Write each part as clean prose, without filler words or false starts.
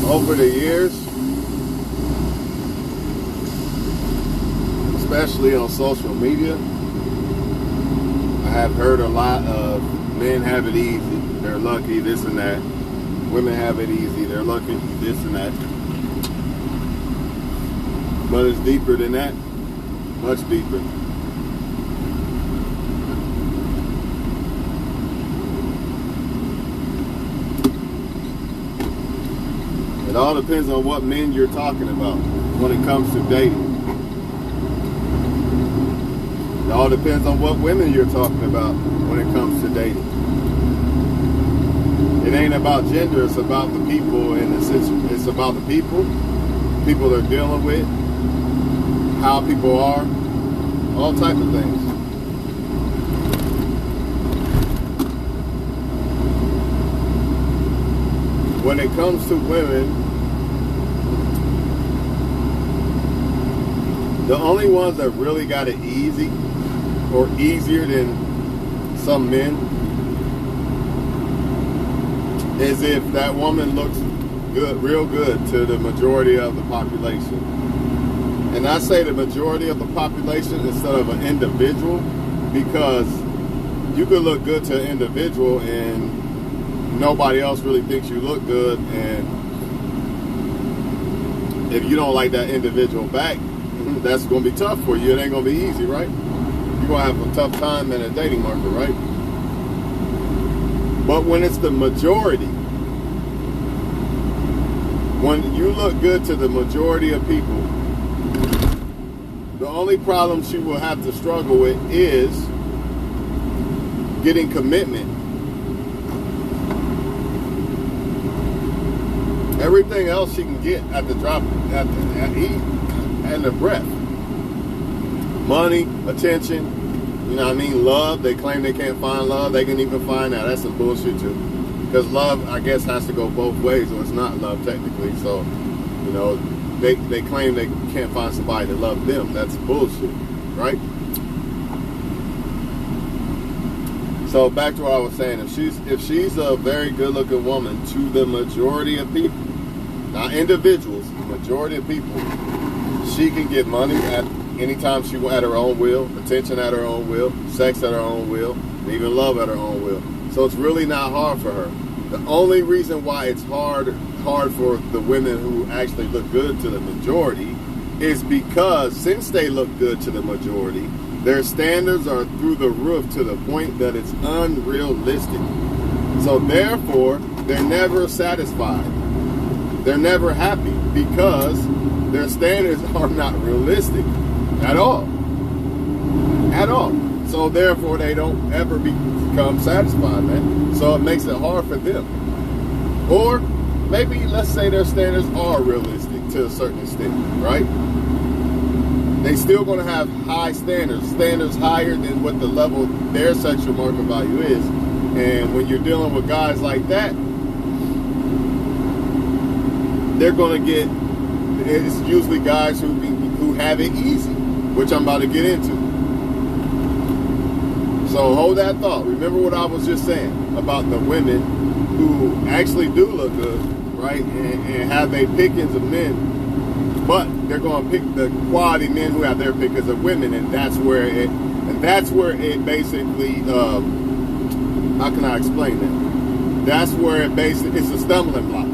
over the years, especially on social media, I have heard a lot of men have it easy, they're lucky, this and that. Women have it easy, they're lucky, this and that. But it's deeper than that, much deeper. It all depends on what men you're talking about when it comes to dating. It all depends on what women you're talking about when it comes to dating. It ain't about gender, it's about the people, and it's about the people they're dealing with, how people are, all types of things. When it comes to women, the only ones that really got it easy or easier than some men is if that woman looks good, real good to the majority of the population. And I say the majority of the population instead of an individual, because you could look good to an individual and nobody else really thinks you look good, and if you don't like that individual back, that's going to be tough for you. It ain't going to be easy, right? You're going to have a tough time in a dating market, right? But when it's the majority, when you look good to the majority of people, the only problem she will have to struggle with is getting commitment. Everything else she can get at the drop, at the breath. Money, attention, you know what I mean? Love. They claim they can't find love. They can even find that. That's some bullshit too. Because love, I guess, has to go both ways, or it's not love technically. So, you know, they claim they can't find somebody to love them. That's bullshit, right? So back to what I was saying. If she's a very good-looking woman to the majority of people, not individuals, the majority of people, she can get money at any time she at her own will, attention at her own will, sex at her own will, even love at her own will. So it's really not hard for her. The only reason why it's hard for the women who actually look good to the majority is because since they look good to the majority, their standards are through the roof to the point that it's unrealistic. So therefore, they're never satisfied. They're never happy because their standards are not realistic at all. At all. So therefore, they don't ever become satisfied, man. So it makes it hard for them. Or maybe, let's say their standards are realistic to a certain extent, right? They still going to have high standards higher than what the level their sexual market value is. And when you're dealing with guys like that, they're going to get, it's usually guys who have it easy, which I'm about to get into. So hold that thought. Remember what I was just saying about the women who actually do look good, right? And have a pickings of men. But they're going to pick the quality men who have their pickings of women, and that's where it basically, how can I explain that? That's where it's a stumbling block.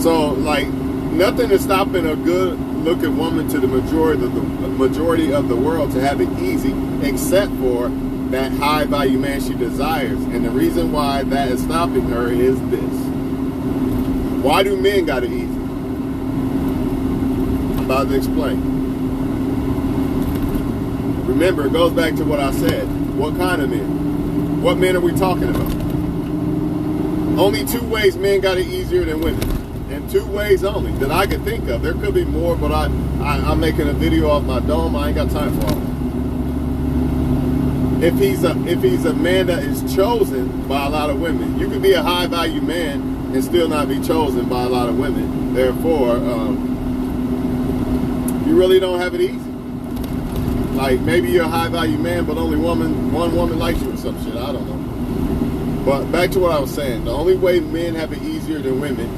So, like, nothing is stopping a good-looking woman to the majority of the world to have it easy, except for that high-value man she desires. And the reason why that is stopping her is this. Why do men got it easy? I'm about to explain. Remember, it goes back to what I said. What kind of men? What men are we talking about? Only two ways men got it easier than women. And two ways only that I can think of. There could be more, but I'm making a video off my dome. I ain't got time for all that. If he's a man that is chosen by a lot of women, you could be a high value man and still not be chosen by a lot of women. Therefore, you really don't have it easy. Like maybe you're a high value man, but only one woman likes you or some shit. I don't know. But back to what I was saying. The only way men have it easier than women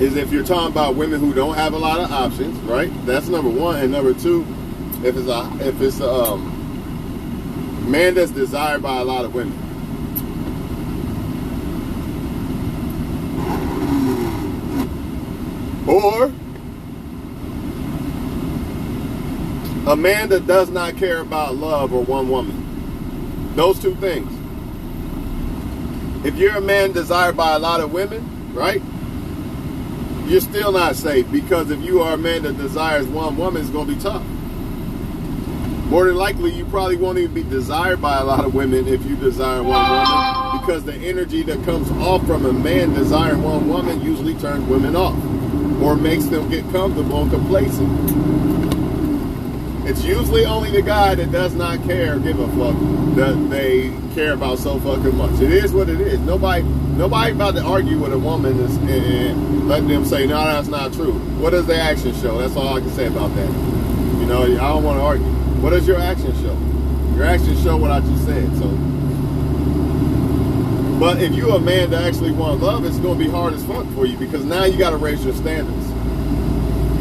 is if you're talking about women who don't have a lot of options, right? That's number one. And number two, if it's a man that's desired by a lot of women. Or a man that does not care about love or one woman. Those two things. If you're a man desired by a lot of women, right? You're still not safe, because if you are a man that desires one woman, it's going to be tough. More than likely, you probably won't even be desired by a lot of women if you desire one woman, because the energy that comes off from a man desiring one woman usually turns women off or makes them get comfortable and complacent. It's usually only the guy that does not care or give a fuck that they care about so fucking much. It is what it is. Nobody about to argue with a woman and let them say, no, that's not true. What does their action show? That's all I can say about that. You know, I don't want to argue. What does your action show? Your actions show what I just said. So, but if you're a man that actually want love, it's going to be hard as fuck for you, because now you got to raise your standards.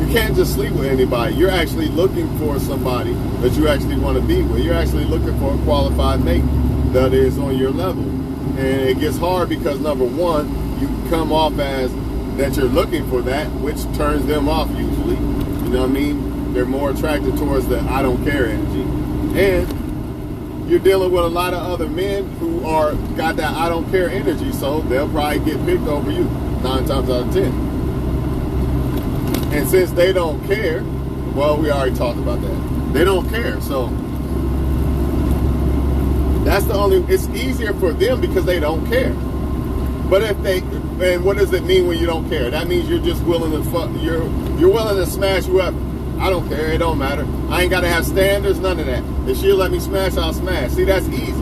You can't just sleep with anybody. You're actually looking for somebody that you actually want to be with. You're actually looking for a qualified mate that is on your level. And it gets hard because, number one, you come off as that you're looking for that, which turns them off usually. You know what I mean? They're more attracted towards the I don't care energy. And you're dealing with a lot of other men who got that I don't care energy, so they'll probably get picked over you 9 times out of 10. And since they don't care, well, we already talked about that. They don't care, so that's the only. It's easier for them because they don't care. But and what does it mean when you don't care? That means you're just willing to fuck. You're willing to smash whoever. I don't care. It don't matter. I ain't got to have standards. None of that. If she'll let me smash, I'll smash. See, that's easy.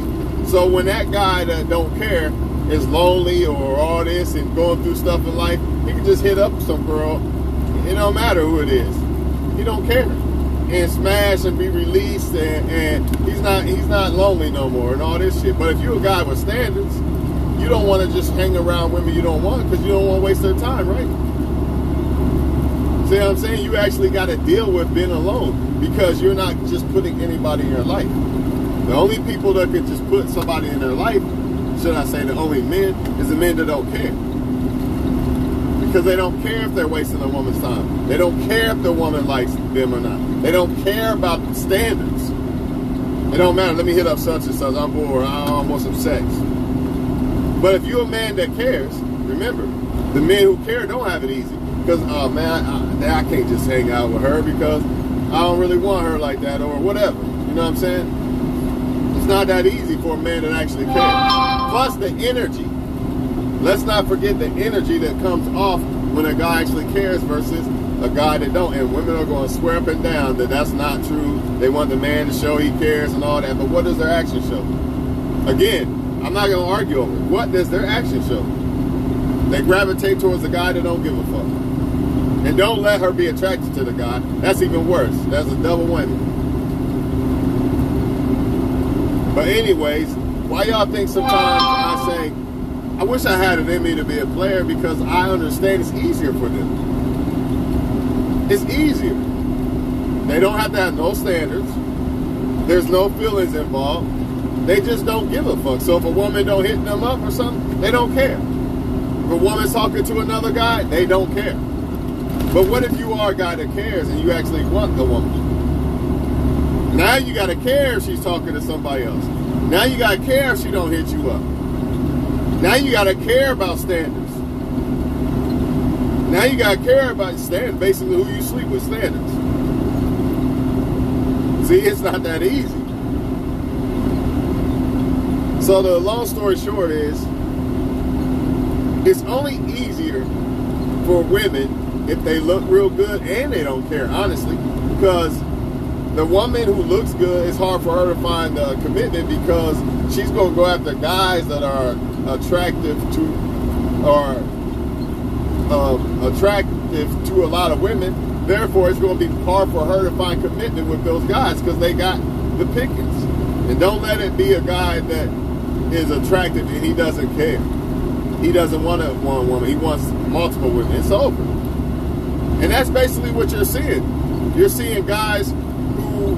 So when that guy that don't care is lonely or all this and going through stuff in life, he can just hit up some girl. It don't matter who it is. He don't care. And smash and be released, and he's not lonely no more and all this shit. But if you're a guy with standards, you don't want to just hang around women you don't want, because you don't want to waste their time, right? See what I'm saying? You actually got to deal with being alone, because you're not just putting anybody in your life. The only people that can just put somebody in their life, should I say the only men, is the men that don't care. Because they don't care if they're wasting a woman's time. They don't care if the woman likes them or not. They don't care about the standards. It don't matter. Let me hit up such and such. I'm bored. I want some sex. But if you're a man that cares, remember, the men who care don't have it easy. Because, oh man, I can't just hang out with her because I don't really want her like that or whatever. You know what I'm saying? It's not that easy for a man that actually cares. Plus the energy. Let's not forget the energy that comes off when a guy actually cares versus a guy that don't. And women are going to swear up and down that that's not true. They want the man to show he cares and all that. But what does their action show? Again, I'm not going to argue over it. What does their action show? They gravitate towards the guy that don't give a fuck. And don't let her be attracted to the guy. That's even worse. That's a double whammy. But anyways, why y'all think sometimes I say, I wish I had it in me to be a player, because I understand it's easier for them. It's easier. They don't have to have no standards. There's no feelings involved. They just don't give a fuck. So if a woman don't hit them up or something, they don't care. If a woman's talking to another guy, they don't care. But what if you are a guy that cares and you actually want the woman? Now you got to care if she's talking to somebody else. Now you got to care if she don't hit you up. Now you got to care about standards. Now you got to care about standards, basically who you sleep with standards. See, it's not that easy. So the long story short is, it's only easier for women if they look real good and they don't care, honestly, because the woman who looks good, it's hard for her to find a commitment, because she's going to go after guys that are attractive to a lot of women. Therefore, it's going to be hard for her to find commitment with those guys because they got the pickings. And don't let it be a guy that is attractive and he doesn't care. he doesn't want one woman, he wants multiple women. It's over. And that's basically what you're seeing. You're seeing guys who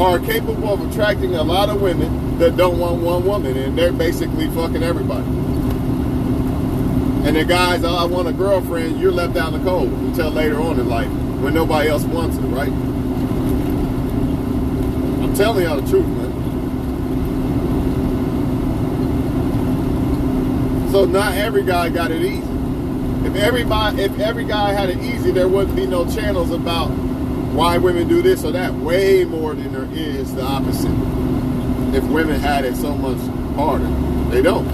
are capable of attracting a lot of women that don't want one woman, and they're basically fucking everybody. And the guys, oh, I want a girlfriend, you're left out in the cold until later on in life when nobody else wants it, right? I'm telling y'all the truth, man. So not every guy got it easy. If every guy had it easy, there wouldn't be no channels about why women do this or that. Way more than there is the opposite. If women had it so much harder. They don't.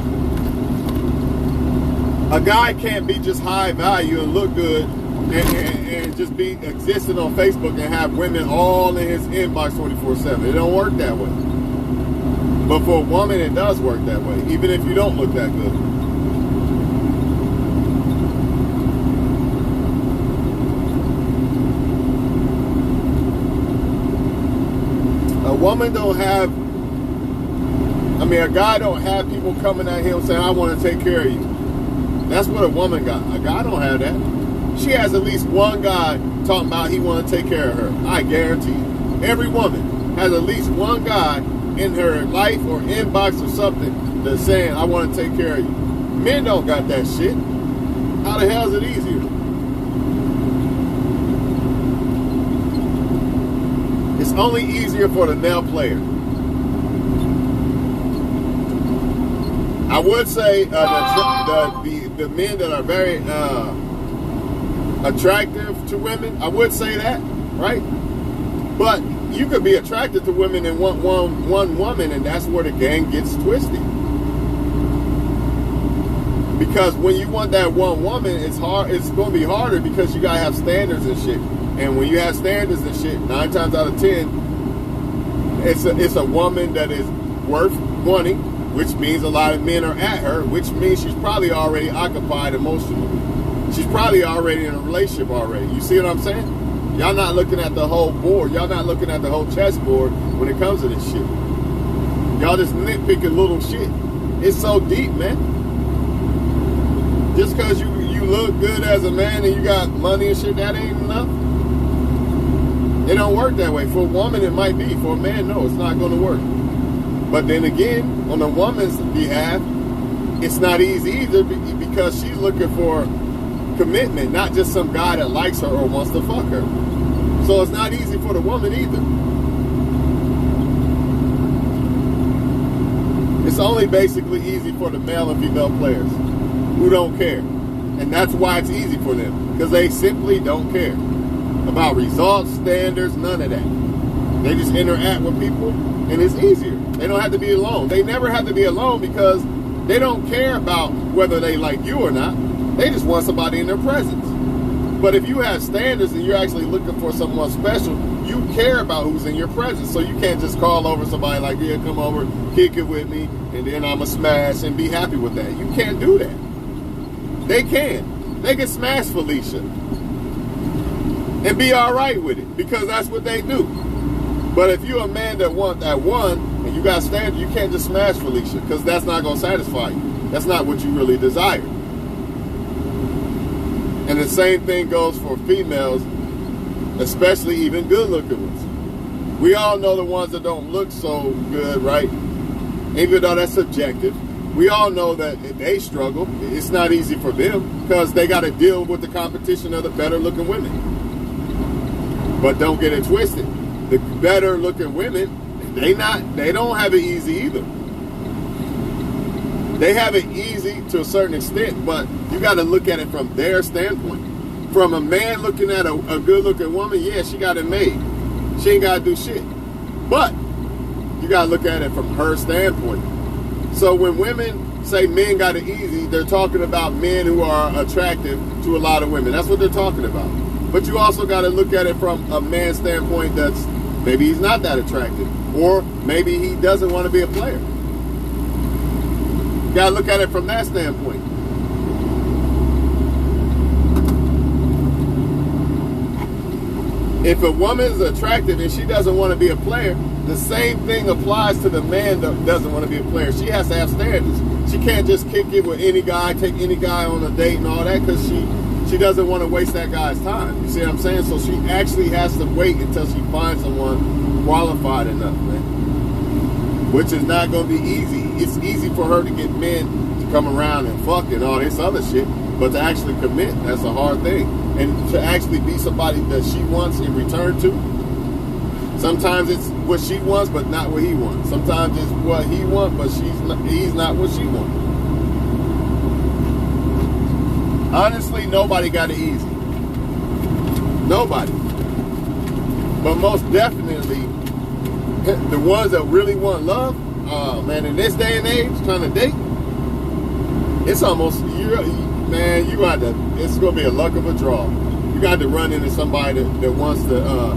A guy can't be just high value and look good and just be existing on Facebook and have women all in his inbox 24/7. It don't work that way. But for a woman, it does work that way, even if you don't look that good. A guy don't have people coming at him saying, I want to take care of you. That's what a woman got. A guy don't have that. She has at least one guy talking about he want to take care of her. I guarantee you. Every woman has at least one guy in her life or inbox or something that's saying, I want to take care of you. Men don't got that shit. How the hell is it easier? It's only easier for the male player. I would say the men that are very attractive to women, I would say that, right? But you could be attracted to women and want one woman, and that's where the game gets twisted. Because when you want that one woman, it's hard. It's going to be harder because you gotta have standards and shit. And when you have standards and shit, 9 times out of 10, it's a woman that is worth wanting, which means a lot of men are at her, which means she's probably already occupied emotionally. She's probably already in a relationship already. You see what I'm saying? Y'all not looking at the whole board. Y'all not looking at the whole chessboard when it comes to this shit. Y'all just nitpicking little shit. It's so deep, man. Just because you look good as a man and you got money and shit, that ain't enough. It don't work that way. For a woman, it might be. For a man, no, it's not going to work. But then again, on a woman's behalf, it's not easy either because she's looking for commitment, not just some guy that likes her or wants to fuck her. So it's not easy for the woman either. It's only basically easy for the male and female players who don't care. And that's why it's easy for them, because they simply don't care about results, standards, none of that. They just interact with people and it's easier. They don't have to be alone. They never have to be alone because they don't care about whether they like you or not. They just want somebody in their presence. But if you have standards and you're actually looking for someone special, you care about who's in your presence. So you can't just call over somebody like, yeah, come over, kick it with me, and then I'm going to smash and be happy with that. You can't do that. They can. They can smash Felicia and be all right with it because that's what they do. But if you're a man that wants that one and you got standards, you can't just smash Felicia because that's not going to satisfy you. That's not what you really desire. And the same thing goes for females, especially even good-looking ones. We all know the ones that don't look so good, right? Even though that's subjective. We all know that they struggle. It's not easy for them because they got to deal with the competition of the better-looking women. But don't get it twisted. The better-looking women, they don't have it easy either. They have it easy to a certain extent, but you got to look at it from their standpoint. From a man looking at a good-looking woman, yeah, she got it made. She ain't got to do shit. But you got to look at it from her standpoint. So when women say men got it easy, they're talking about men who are attractive to a lot of women. That's what they're talking about. But you also got to look at it from a man's standpoint that's maybe he's not that attractive. Or maybe he doesn't want to be a player. You got to look at it from that standpoint. If a woman is attractive and she doesn't want to be a player, the same thing applies to the man that doesn't want to be a player. She has to have standards. She can't just kick it with any guy, take any guy on a date and all that, because she doesn't want to waste that guy's time. You see what I'm saying? So she actually has to wait until she finds someone qualified enough, man. Which is not going to be easy. It's easy for her to get men to come around and fuck and all this other shit, but to actually commit, that's a hard thing. And to actually be somebody that she wants in return to, sometimes it's what she wants, but not what he wants. Sometimes it's what he wants, but he's not what she wants. Honestly, nobody got it easy. Nobody. But most definitely, the ones that really want love, man, in this day and age, trying to date, it's almost, man, you got to, it's going to be a luck of a draw. You got to run into somebody that wants to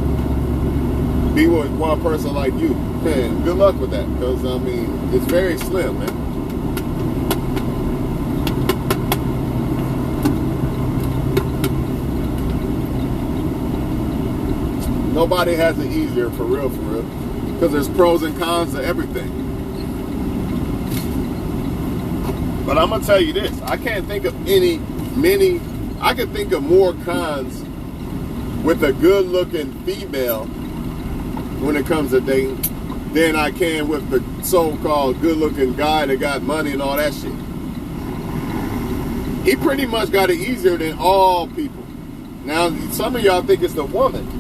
be with one person like you. Man, good luck with that, because, I mean, it's very slim, man. Nobody has it easier, for real, because there's pros and cons to everything. But I'm going to tell you this. I can't think of I can think of more cons with a good-looking female when it comes to dating than I can with the so-called good-looking guy that got money and all that shit. He pretty much got it easier than all people. Now, some of y'all think it's the woman.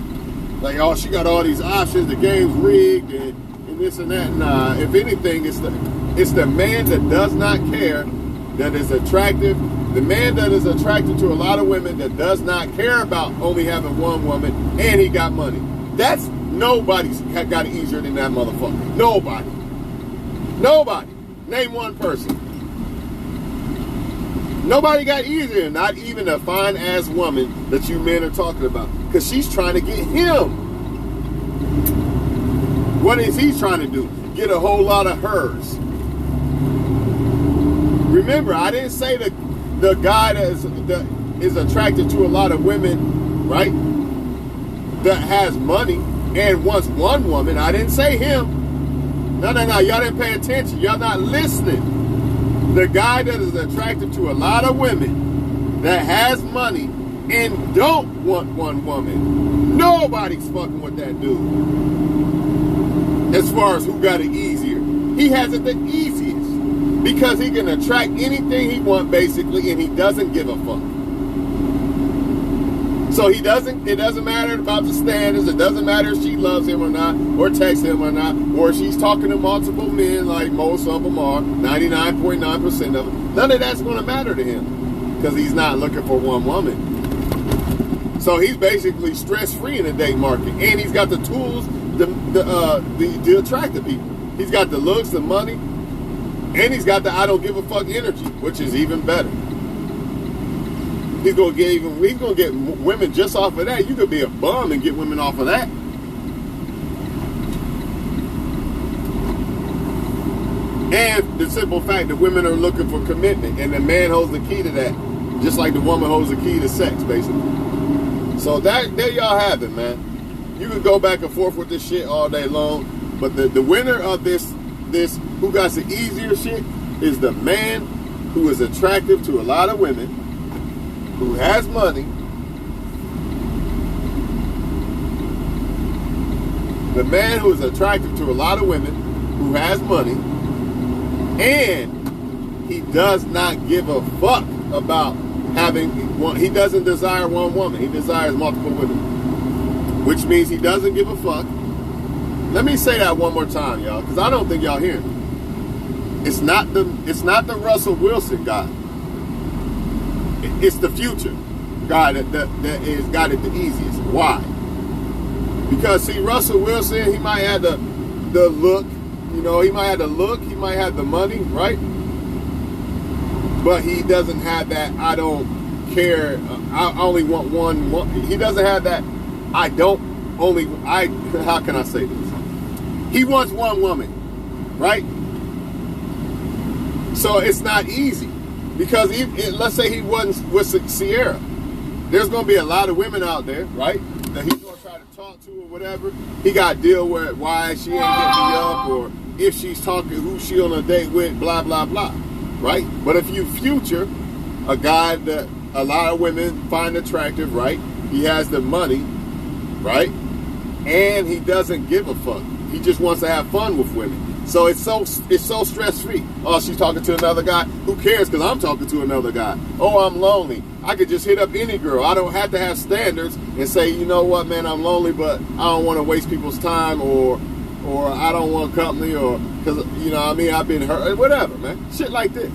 Like, oh, she got all these options, the game's rigged, and this and that. Nah, if anything, it's the man that does not care, that is attractive. The man that is attracted to a lot of women that does not care about only having one woman, and he got money. That's, nobody's got it easier than that motherfucker. Nobody. Nobody. Name one person. Nobody got easier, not even a fine-ass woman that you men are talking about. Because she's trying to get him. What is he trying to do? Get a whole lot of hers. Remember, I didn't say the guy that is attracted to a lot of women, right? That has money and wants one woman. I didn't say him. No. Y'all didn't pay attention. Y'all not listening. The guy that is attracted to a lot of women that has money and don't want one woman. Nobody's fucking with that dude. As far as who got it easier. He has it the easiest. Because he can attract anything he wants, basically, and he doesn't give a fuck. So it doesn't matter about the standards. It doesn't matter if she loves him or not, or texts him or not, or if she's talking to multiple men like most of them are, 99.9% of them. None of that's going to matter to him because he's not looking for one woman. So he's basically stress-free in the date market, and he's got the tools to attract the people. He's got the looks, the money, and he's got the I don't give a fuck energy, which is even better. He's gonna get women just off of that. You could be a bum and get women off of that. And the simple fact that women are looking for commitment, and the man holds the key to that, just like the woman holds the key to sex, basically. So there y'all have it, man. You can go back and forth with this shit all day long, but the winner of this who got the easier shit is the man who is attractive to a lot of women, who has money, the man who is attracted to a lot of women, who has money, and he does not give a fuck about having one. He doesn't desire one woman. He desires multiple women, which means he doesn't give a fuck. Let me say that one more time, y'all, because I don't think y'all hear me. It's not the Russell Wilson guy. It's the future guy that is got it the easiest. Why? Because see, Russell Wilson, he might have the look, he might have the look, he might have the money, right? But he doesn't have that I don't care, I only want one. He doesn't have that how can I say this? He wants one woman, right? So it's not easy. Because let's say he wasn't with Sierra. There's going to be a lot of women out there, right? That he's going to try to talk to or whatever. He got to deal with why she ain't getting me up, or if she's talking, who she on a date with, blah, blah, blah. right? But if you future a guy that a lot of women find attractive, right? He has the money, right? And he doesn't give a fuck. He just wants to have fun with women. So it's so stress-free. Oh, she's talking to another guy. Who cares? Because I'm talking to another guy. Oh, I'm lonely. I could just hit up any girl. I don't have to have standards and say, you know what, man, I'm lonely, but I don't want to waste people's time, or I don't want company, or because, you know what I mean, I've been hurt, whatever, man. Shit like this.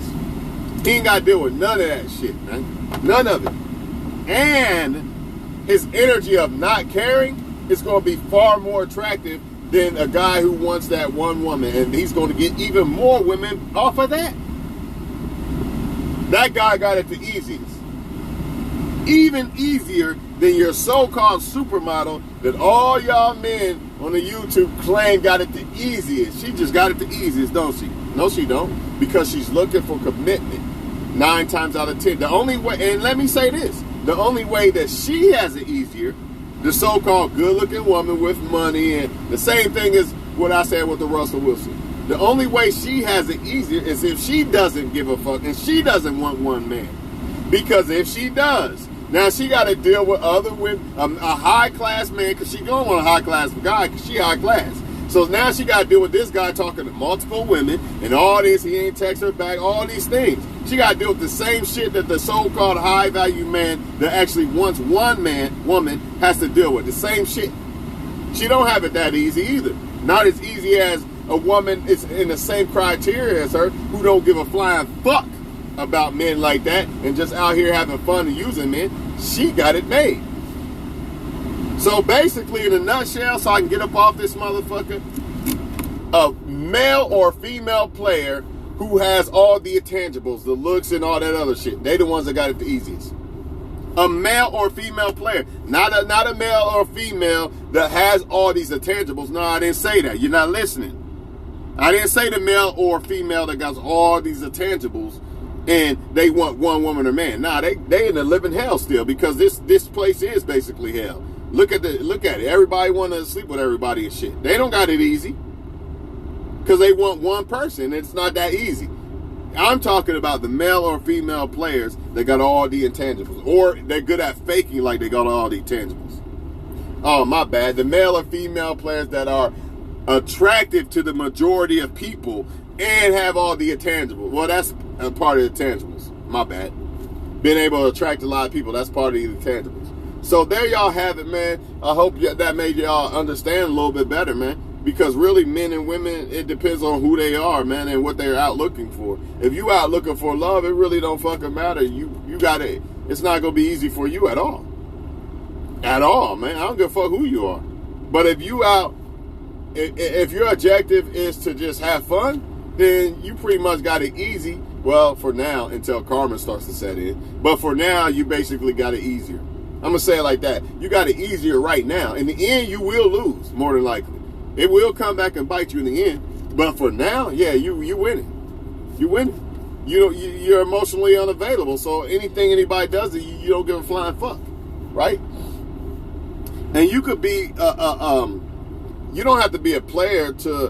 He ain't got to deal with none of that shit, man. None of it. And his energy of not caring is going to be far more attractive than a guy who wants that one woman, and he's going to get even more women off of that. That guy got it the easiest. Even easier than your so-called supermodel that all y'all men on the YouTube claim got it the easiest. She just got it the easiest, don't she? No, she don't. Because she's looking for commitment 9 times out of 10. The only way, and let me say this, the only way that she has it easier, the so-called good-looking woman with money, and the same thing as what I said with the Russell Wilson. The only way she has it easier is if she doesn't give a fuck and she doesn't want one man. Because if she does, now she got to deal with other women, a high-class man, because she don't want a high-class guy because she high-class. So now she got to deal with this guy talking to multiple women and all this. He ain't text her back, all these things. She got to deal with the same shit that the so-called high-value man that actually wants one woman has to deal with. The same shit. She don't have it that easy either. Not as easy as a woman is in the same criteria as her who don't give a flying fuck about men like that and just out here having fun and using men. She got it made. So basically, in a nutshell, so I can get up off this motherfucker, a male or female player who has all the intangibles, the looks and all that other shit, they the ones that got it the easiest. A male or female player, not a male or female that has all these intangibles. No, I didn't say that. You're not listening. I didn't say the male or female that got all these intangibles and they want one woman or man. Nah, they in a living hell still, because this place is basically hell. Look at it. Everybody want to sleep with everybody and shit. They don't got it easy because they want one person. It's not that easy. I'm talking about the male or female players that got all the intangibles, or they're good at faking like they got all the intangibles. Oh, my bad. The male or female players that are attractive to the majority of people and have all the intangibles. Well, that's a part of the intangibles. My bad. Being able to attract a lot of people, that's part of the intangibles. So there y'all have it, man. I hope that made y'all understand a little bit better, man. Because really, men and women, it depends on who they are, man, and what they're out looking for. If you out looking for love, it really don't fucking matter. You got it. It's not gonna be easy for you at all. At all, man. I don't give a fuck who you are. But if you out, if your objective is to just have fun, then you pretty much got it easy. Well, for now, until karma starts to set in. But for now, you basically got it easier. I'm going to say it like that. You got it easier right now. In the end, you will lose, more than likely. It will come back and bite you in the end. But for now, yeah, you winning. You winning. You're emotionally unavailable. So anything anybody does, you don't give a flying fuck. Right? And you could be, you don't have to be a player to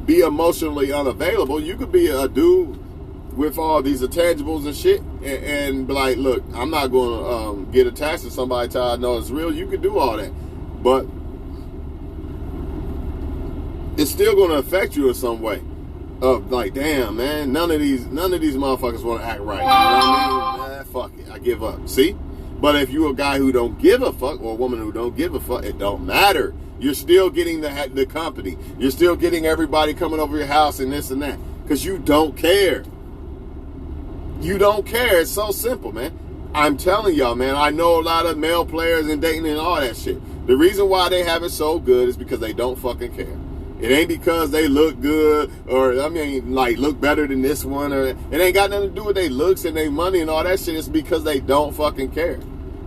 be emotionally unavailable. You could be a dude with all these intangibles and shit and be like, look, I'm not going to get attached to somebody till I know it's real. You can do all that. But it's still going to affect you in some way. Of like, damn, man, none of these motherfuckers want to act right. You know what I mean? Fuck it, I give up. See? But if you're a guy who don't give a fuck, or a woman who don't give a fuck, it don't matter. You're still getting the company. You're still getting everybody coming over your house and this and that. Because you don't care. You don't care. It's so simple, man. I'm telling y'all, man, I know a lot of male players and dating and all that shit. The reason why they have it so good is because they don't fucking care. It ain't because they look good or, I mean, like, look better than this one. Or it ain't got nothing to do with their looks and their money and all that shit. It's because they don't fucking care.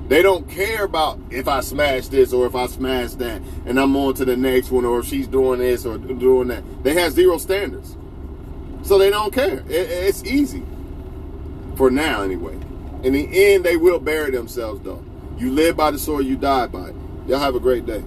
They don't care about if I smash this or if I smash that and I'm on to the next one, or if she's doing this or doing that. They have zero standards. So they don't care. It's easy. For now, anyway. In the end, they will bury themselves, though. You live by the sword, you die by it. Y'all have a great day.